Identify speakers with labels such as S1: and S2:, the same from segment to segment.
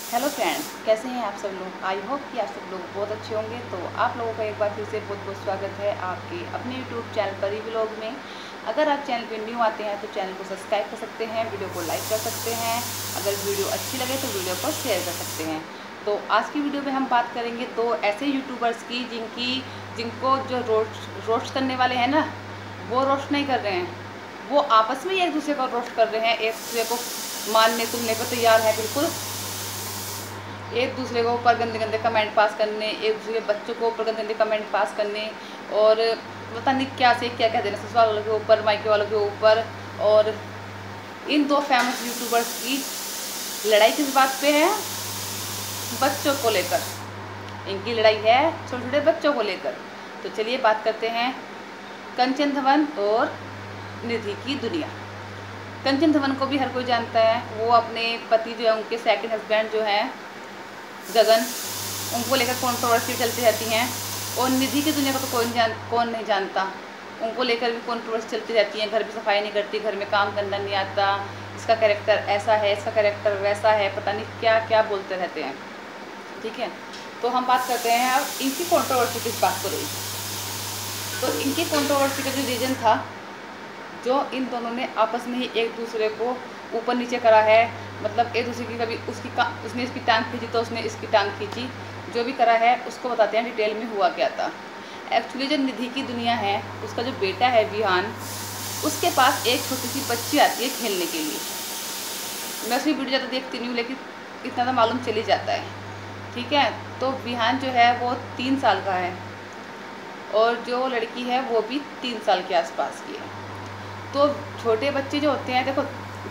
S1: Hello friends, कैसे हैं आप सब लोग। आई होप कि आप सब लोग बहुत अच्छे होंगे। तो आप लोगों का एक बार फिर से बहुत बहुत स्वागत है आपके अपने यूट्यूब चैनल पर ही व्लॉग में। अगर आप चैनल पे न्यू आते हैं तो चैनल को सब्सक्राइब कर सकते हैं, वीडियो को लाइक कर सकते हैं, अगर वीडियो अच्छी लगे तो वीडियो को शेयर कर सकते हैं। तो आज की वीडियो में हम बात करेंगे दो ऐसे यूट्यूबर्स की जिनको जो रोस्ट करने वाले हैं ना, वो रोस्ट नहीं कर रहे हैं, वो आपस में ही एक दूसरे को रोस्ट कर रहे हैं, एक दूसरे को मानने तुलने पर तैयार है बिल्कुल, एक दूसरे को ऊपर गंदे गंदे कमेंट पास करने, एक दूसरे के बच्चों को ऊपर गंदे गंदे कमेंट पास करने, और पता नहीं क्या से क्या कह देना ससुराल वालों के ऊपर, मायके वालों के ऊपर। और इन दो फेमस यूट्यूबर्स की लड़ाई किस बात पे है? बच्चों को लेकर। इनकी लड़ाई है छोटे छोटे बच्चों को लेकर। तो चलिए बात करते हैं कंचन धवन और निधि की दुनिया। कंचन धवन को भी हर कोई जानता है, वो अपने पति जो है, उनके सेकंड हस्बैंड जो है गगन, उनको लेकर कंट्रोवर्सी चलती रहती हैं। और निधि की दुनिया को तो कौन नहीं जानता, उनको लेकर भी कंट्रोवर्सी चलती रहती है। घर भी सफाई नहीं करती, घर में काम करना नहीं आता, इसका कैरेक्टर ऐसा है, इसका कैरेक्टर वैसा है, पता नहीं क्या क्या बोलते रहते हैं। ठीक है, तो हम बात करते हैं अब इनकी कंट्रोवर्सी किस बात को रही। तो इनकी कंट्रोवर्सी का जो रीज़न था, जो इन दोनों ने आपस में ही एक दूसरे को ऊपर नीचे करा है, मतलब एक दूसरे की, कभी उसने इसकी टांग खींची तो उसने इसकी टांग खींची, जो भी करा है उसको बताते हैं डिटेल में हुआ क्या था। एक्चुअली जो निधि की दुनिया है, उसका जो बेटा है विहान, उसके पास एक छोटी सी बच्ची आती है खेलने के लिए। मैं उसकी वीडियो ज़्यादा देखती नहीं हूँ, लेकिन इतना तो मालूम चल ही जाता है। ठीक है, तो विहान जो है वो 3 साल का है, और जो लड़की है वो भी 3 साल के आसपास की है। तो छोटे बच्चे जो होते हैं, देखो,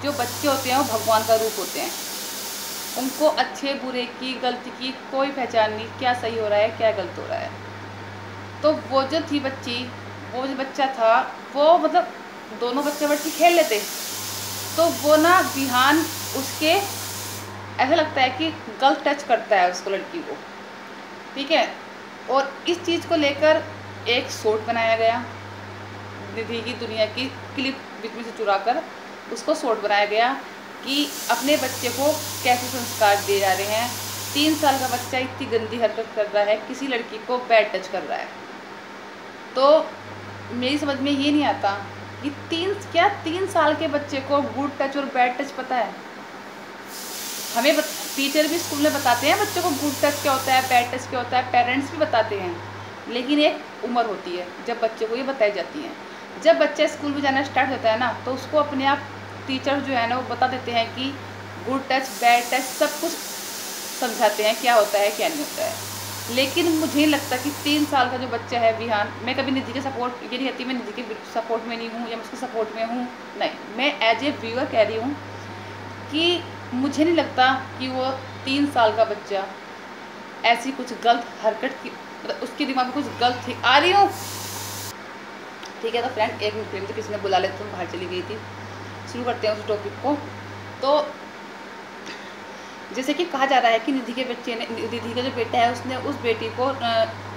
S1: जो बच्चे होते हैं वो भगवान का रूप होते हैं। उनको अच्छे बुरे की, गलती की कोई पहचान नहीं, क्या सही हो रहा है क्या गलत हो रहा है। तो वो जो थी बच्ची, वो जो बच्चा था, वो मतलब दोनों बच्चे बच्ची खेल लेते, तो वो ना विहान उसके ऐसा लगता है कि गलत टच करता है उसको, लड़की को। ठीक है, और इस चीज़ को लेकर एक शॉर्ट बनाया गया, निधि की दुनिया की क्लिप बीच में से चुरा कर उसको शॉर्ट बनाया गया कि अपने बच्चे को कैसे संस्कार दिए जा रहे हैं। 3 साल का बच्चा इतनी गंदी हरकत कर रहा है, किसी लड़की को बैड टच कर रहा है। तो मेरी समझ में ये नहीं आता कि 3 साल के बच्चे को गुड टच और बैड टच पता है। हमें टीचर भी स्कूल में बताते हैं बच्चों को गुड टच क्या होता है, बैड टच क्या होता है, पेरेंट्स भी बताते हैं, लेकिन एक उम्र होती है जब बच्चे को ये बताई जाती है। जब बच्चा स्कूल में जाना स्टार्ट होता है ना, तो उसको अपने आप टीचर जो है ना, वो बता देते हैं कि गुड टच बैड टच सब कुछ समझाते हैं, क्या होता है क्या नहीं होता है। लेकिन मुझे नहीं लगता कि 3 साल का जो बच्चा है विहान, मैं कभी निधि के सपोर्ट, ये नहीं कहती मैं निधि के सपोर्ट में नहीं हूँ या मैं उसके सपोर्ट में हूँ, नहीं, मैं एज ए व्यूअर कह रही हूँ कि मुझे नहीं लगता कि वो 3 साल का बच्चा ऐसी कुछ गलत हरकत की, मतलब उसके दिमाग में कुछ गलत थी। आ रही हूँ, ठीक है। तो फ्रेंड एक मिनट में, तो किसी ने बुला ले तो बाहर चली गई थी। शुरू करते हैं उस टॉपिक को। तो जैसे कि कहा जा रहा है कि निधि के बच्चे ने, निधि का जो बेटा है, उसने उस बेटी को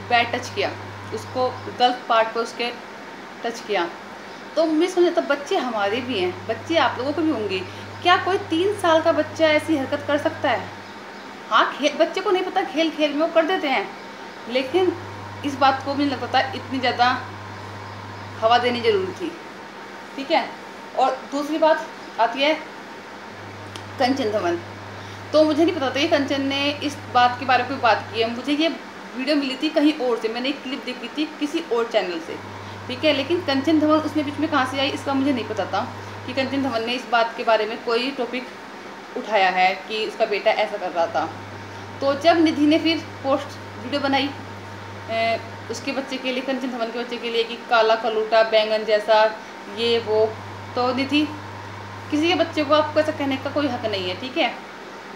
S1: बैड टच किया, उसको गलत पार्ट पर उसके टच किया। तो मैं समझ, तो बच्चे हमारे भी हैं, बच्चे आप लोगों को भी होंगे। क्या कोई 3 साल का बच्चा ऐसी हरकत कर सकता है? हाँ, बच्चे को नहीं पता, खेल खेल में वो कर देते हैं, लेकिन इस बात को मुझे लगता था इतनी ज़्यादा हवा देनी जरूरी थी। ठीक है, और दूसरी बात आती है कंचन धवन। तो मुझे नहीं पता था कि कंचन ने इस बात के बारे में कोई बात की है। मुझे ये वीडियो मिली थी कहीं और से, मैंने एक क्लिप देखी थी किसी और चैनल से। ठीक है, लेकिन कंचन धवन उसमें बीच में कहाँ से आई, इसका मुझे नहीं पता था कि कंचन धवन ने इस बात के बारे में कोई टॉपिक उठाया है कि उसका बेटा ऐसा कर रहा था। तो जब निधि ने फिर पोस्ट वीडियो बनाई उसके बच्चे के लिए, कंचन धवन के बच्चे के लिए, कि काला कलूटा बैंगन जैसा ये वो, तो निधि, किसी के बच्चे को आपको ऐसा कहने का कोई हक नहीं है। ठीक है,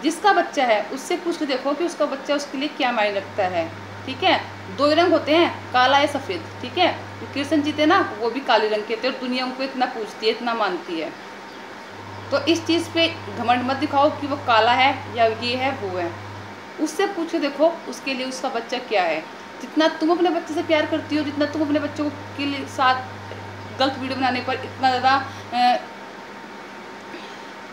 S1: जिसका बच्चा है उससे पूछ के देखो कि उसका बच्चा उसके लिए क्या मायने रखता है। ठीक है, 2 रंग होते हैं, काला या सफ़ेद। ठीक है, तो कृष्ण जी थे ना, वो भी काले रंग के थे, और दुनिया उनको इतना पूछती है, इतना मानती है। तो इस चीज़ पे घमंड मत दिखाओ कि वो काला है या ये है वो है। उससे पूछ के देखो उसके लिए उसका बच्चा क्या है। जितना तुम अपने बच्चे से प्यार करती हो, जितना तुम अपने बच्चों के लिए साथ गलत वीडियो बनाने पर इतना ज़्यादा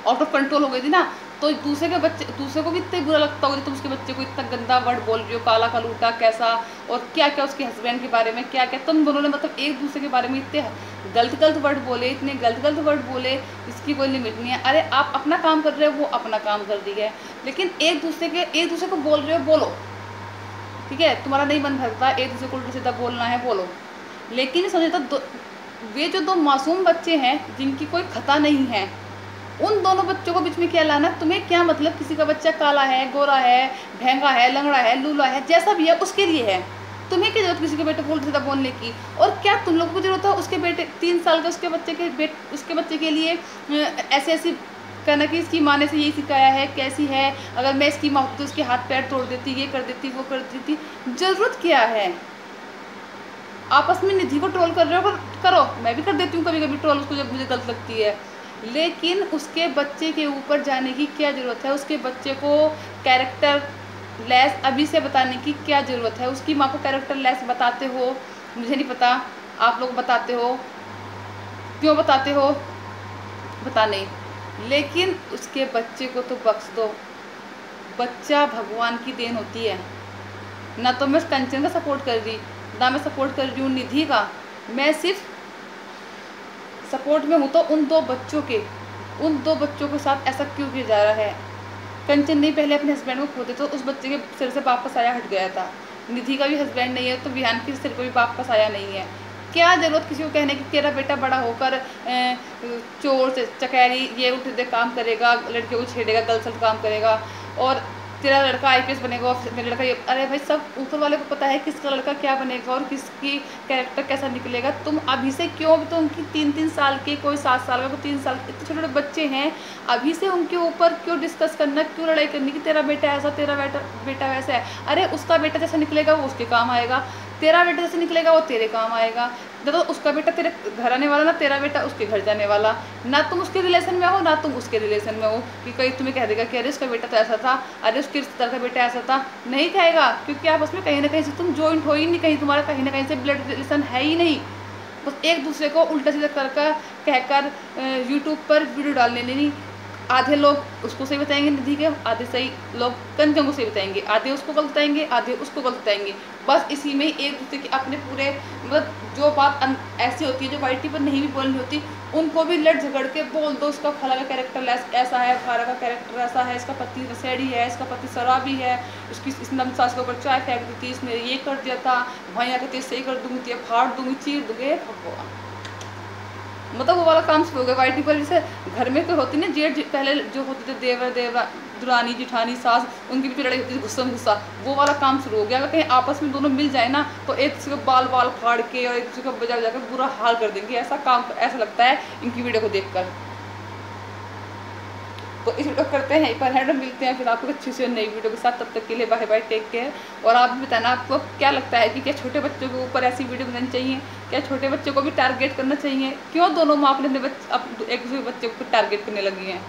S1: आउट ऑफ कंट्रोल हो गई थी ना, तो दूसरे को भी इतना बुरा लगता होगा, तुम उसके बच्चे को इतना गंदा वर्ड बोल रही हो, काला कलूटा कैसा, और क्या क्या उसके हस्बैंड के बारे में क्या क्या तुम दोनों ने मतलब एक दूसरे के बारे में इतने गलत वर्ड बोले, इतने गलत वर्ड बोले, इसकी कोई लिमिट नहीं है। अरे आप अपना काम कर रहे हो, वो अपना काम कर रही है, लेकिन एक दूसरे को बोल रहे हो, बोलो ठीक है, तुम्हारा नहीं मन भरता एक दूसरे को उल्टा सीधा बोलना है बोलो, लेकिन समझता वे जो दो मासूम बच्चे हैं जिनकी कोई खता नहीं है, उन दोनों बच्चों को बीच में क्या लाना? तुम्हें क्या मतलब किसी का बच्चा काला है, गोरा है, ढेंगा है, लंगड़ा है, लूला है, जैसा भी है उसके लिए है, तुम्हें क्या जरूरत किसी के बेटे को उल्टा सीधा बोलने की? और क्या तुम लोगों को जरूरत है उसके बेटे 3 साल के उसके बच्चे के लिए ऐसी कहना कि इसकी माँ ने से यही सिखाया है, कैसी है, अगर मैं इसकी माँ तो उसके हाथ पैर तोड़ देती, ये कर देती, वो कर देती, ज़रूरत क्या है? आपस में निधि को ट्रोल कर रहे हो, करो, मैं भी कर देती हूँ कभी कभी ट्रोल उसको जब मुझे गलत लगती है, लेकिन उसके बच्चे के ऊपर जाने की क्या ज़रूरत है? उसके बच्चे को कैरेक्टर लेस अभी से बताने की क्या ज़रूरत है? उसकी माँ को कैरेक्टर लेस बताते हो, मुझे नहीं पता, आप लोग बताते हो, क्यों बताते हो पता नहीं, लेकिन उसके बच्चे को तो बख्श दो। बच्चा भगवान की देन होती है। ना तो मैं कंचन का सपोर्ट कर रही, ना मैं सपोर्ट कर रही हूँ निधि का, मैं सिर्फ सपोर्ट में हूँ तो उन दो बच्चों के साथ ऐसा क्यों किया जा रहा है? कंचन ने पहले अपने हस्बैंड को खो दिया तो उस बच्चे के सिर से बाप का साया हट गया था, निधि का भी हस्बैंड नहीं है तो विहान के सिर पर भी बाप का साया नहीं है। क्या ज़रूरत किसी को कहने की तेरा बेटा बड़ा होकर चोर चकैरी ये उठे काम करेगा, लड़कियों को छेड़ेगा, गलत काम करेगा, और तेरा लड़का आईपीएस बनेगा और मेरा लड़का ये, अरे भाई सब ऊपर वाले को पता है किसका लड़का क्या बनेगा और किसकी कैरेक्टर कैसा निकलेगा। तुम अभी से क्यों, तो उनकी 3-3 साल के, कोई 7 साल का, कोई 3 साल, इतने छोटे छोटे बच्चे हैं, अभी से उनके ऊपर क्यों डिस्कस करना, क्यों लड़ाई करनी कि तेरा बेटा ऐसा, तेरा बेटा वैसा है। अरे उसका बेटा जैसा निकलेगा वो उसके काम आएगा, तेरा बेटा जैसे निकलेगा वो तेरे काम आएगा। ना तो उसका बेटा तेरे घर आने वाला, ना तेरा बेटा उसके घर जाने वाला, ना तुम उसके रिलेशन में हो ना तुम उसके रिलेशन में हो कि कहीं तुम्हें कह देगा कि अरे उसका बेटा तो ऐसा था, अरे उसके रिश्तेदार का बेटा ऐसा था, नहीं कहेगा, क्योंकि आपस में कहीं ना कहीं से तुम जॉइंट हो ही नहीं, कहीं तुम्हारा कहीं ना कहीं से ब्लड रिलेशन है ही नहीं। बस एक दूसरे को उल्टा सीधा कहकर यूट्यूब पर वीडियो डालने नहीं। आधे लोग उसको सही बताएंगे निधि के, आधे सही लोग कंचन को सही बताएंगे, आधे उसको गलत बताएंगे, आधे उसको गलत बताएंगे। बस इसी में एक दूसरे के अपने पूरे मतलब जो बात ऐसी होती है जो वाईटी पर नहीं भी बोलनी होती, उनको भी लड़ झगड़ के बोल दो उसका फला का कैरेक्टर ऐसा है, फारा का कैरेक्टर ऐसा है, इसका पति नशेड़ी है, इसका पति शराबी है, इसने अपनी सास के ऊपर चाय फेंक दी थी, इसने ये कर दिया था, वहीं आकर तेज सही कर दूँगी, फाड़ दूँगी, चीर दूँगे, भगवान। मतलब वो वाला काम शुरू हो गया वाईटी पर। जैसे घर में कोई होती ना जेठ, पहले जो होते थे देवर दुरानी जिठानी सास, उनकी भी लड़ाई होती थी गुस्सा में गुस्सा, वो वाला काम शुरू हो गया। अगर कहीं आपस में दोनों मिल जाए ना तो एक दूसरे को बाल फाड़ के और एक दूसरे को बजा कर बुरा हाल कर देंगे, ऐसा लगता है इनकी वीडियो को देखकर। तो इस वीडियो करते हैं पर है, मिलते हैं फिर आपको अच्छी सी नई वीडियो के साथ, तब तक के लिए बाय बाय, टेक केयर। और आप भी बताना आपको क्या लगता है कि क्या छोटे बच्चों के ऊपर ऐसी वीडियो बनानी चाहिए, क्या छोटे बच्चों को भी टारगेट करना चाहिए, क्यों दोनों माँ अपने एक दूसरे बच्चे को टारगेट करने लगी हैं।